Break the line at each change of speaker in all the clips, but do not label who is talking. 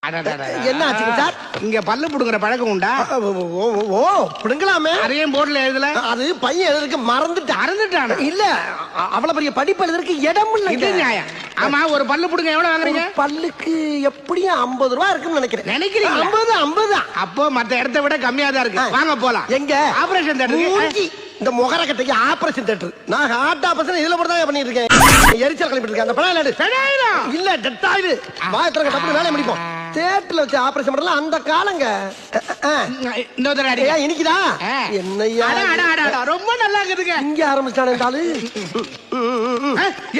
என்ன ஆச்சுங்க சார்?
இங்க பல்லு புடுங்குற பழக்கம் உண்டா?
ஓ பிடுங்கலாமே.
அதையும் போர்டுல எழுதல.
அது பையன் எழுதுறதுக்கு மறந்துட்டான். இல்ல அவ்வளவு பெரிய படிப்பு எழுதுறதுக்கு இடம் இல்ல.
இது நியாயம். ஆமா, ஒரு பல்லு புடுங்க எவ்வளவு வாங்குறீங்க?
பல்லுக்கு எப்படியும் 50 ரூபா இருக்குன்னு நினைக்கிறேன்.
நினைக்கிறீங்க?
50
அப்போ மத்த இடத்தை விட கம்மியா தான் இருக்கு. வாங்க போலாம்.
எங்க?
ஆபரேஷன் தேட்டருக்கு.
இந்த முகர கட்டைக்கு ஆபரேஷன் தேட்டர். நான் ஹார்ட் ஆபரேஷன் இதுல மட்டும் தான் பண்ணிட்டு இருக்கேன். எரிச்சல் கிளப்பிட்டு இருக்கேன். அந்த பணம் இல்ல டெட் ஆயிடு. வாயத்துல தப்பு வேலைய முடிப்போம். தேட்டர்ல வச்சு ஆபரேஷன் பண்ணலாம் அந்த காலங்க.
இன்னொரு அடி.
இன்னைக்குதா? என்னையா?
ரொம்ப நல்லா இருக்குதுங்க.
இங்க ஆரம்பிச்சானே தாளு.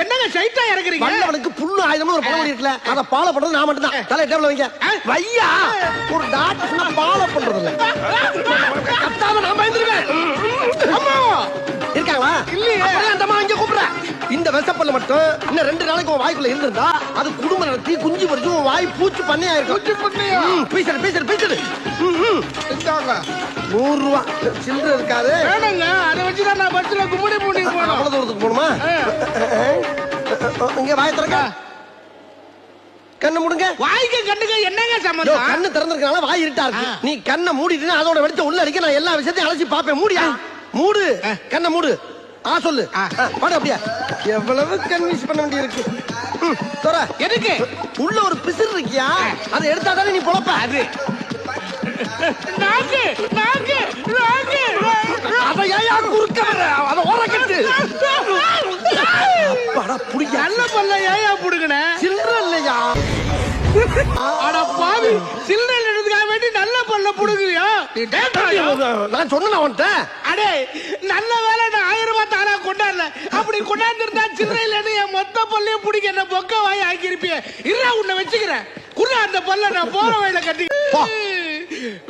என்னங்க சைட்டா இறக்குறீங்க?
வல்லவனுக்கு புல்லு ஆயுதம்னு ஒரு பழமொழி இருக்குல. அத ஃபாலோ பண்றது நான் மட்டும் தான். தலை டேபிள்ல வைங்க. வையா. ஒரு டாக்டர் சொன்னா ஃபாலோ பண்றது இல்ல. கத்தாம நான் பயந்துருவேன். அம்மா இருக்காங்களா? இல்லையே. அந்த அம்மா இங்க கூப்பிடுற. இந்த வெசப்பல்ல மட்டும் இன்னும் 2 நாளைக்கு உன் வாய்க்குள்ள இருந்திருந்தா அது குடும்பம் நடத்தி குஞ்சு பொரிச்சு உன் வாய் பூச்சி பண்ணையா இருக்கும். பூச்சி பண்ணையா? பீசடு.
இந்தாங்க
100 ரூபா சில்லற இருக்காது.
வேணுங்க. அதை வச்சு தான் நான் பஸ்ல கும்படி போடி போறேன்.
அவ்வளவு தூரத்துக்கு போணுமா? இங்க வாய் திறக்க. கண்ணை மூடுங்க.
வாய்க்கு கண்ணுக்கு என்னங்க சம்பந்தம்?
கண்ணு திறந்திருக்கனால வாய் இருட்டா இருக்கு. நீ கண்ணை மூடிட்டு அதோட வெளிச்சம் உள்ள அடிக்க நான் எல்லா விஷயத்தையும் அலசி பாப்பேன். மூடியா? மூடு. கண்ணை மூடு. சொல்லு. பாடு அப்படியே. எவ்வளவு கன்வின்ஸ் பண்ண வேண்டி இருக்கு. தோற.
எதுக்கு?
உள்ள ஒரு பிசிறு இருக்கியா? அதை எடுத்தா தானே நீ பொழப்ப. அது
நாக்கு.
அத ஏயா குறுக்க வர? அத ஓரக்கட்டு. அடா புடிங்க.
நல்ல பல்ல ஏயா புடுங்கன?
சில்லற இல்லையா?
அட பாவி. சில்லற எடுத்துக்க வேண்டி நல்ல பல்ல புடுங்குறியா?
நான் சொன்னேன் அவன்ட்ட.
அடே நல்ல வேளை நான் 1000 ரூபாய் தாரா கொண்டாடல. அப்படி கொண்டாந்துருந்தா சில்லற இல்லன்னு என் மொத்த பல்லையும் புடிக்க என்ன பொக்க வாய் ஆக்கிருப்பிய. இருடா உன்னை வச்சுக்கிறேன். குடுறா அந்த பல்ல நான் போற வழியில கட்டி.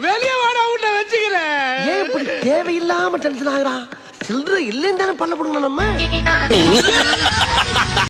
வெளியே வாடா உன்னை வச்சுக்கிறேன்.
ஏன் இப்படி தேவையில்லாம டென்ஷன் ஆகுறான்? சில்லற இல்லைன்னு தானே பல்ல புடுங்கணும் நம்ம.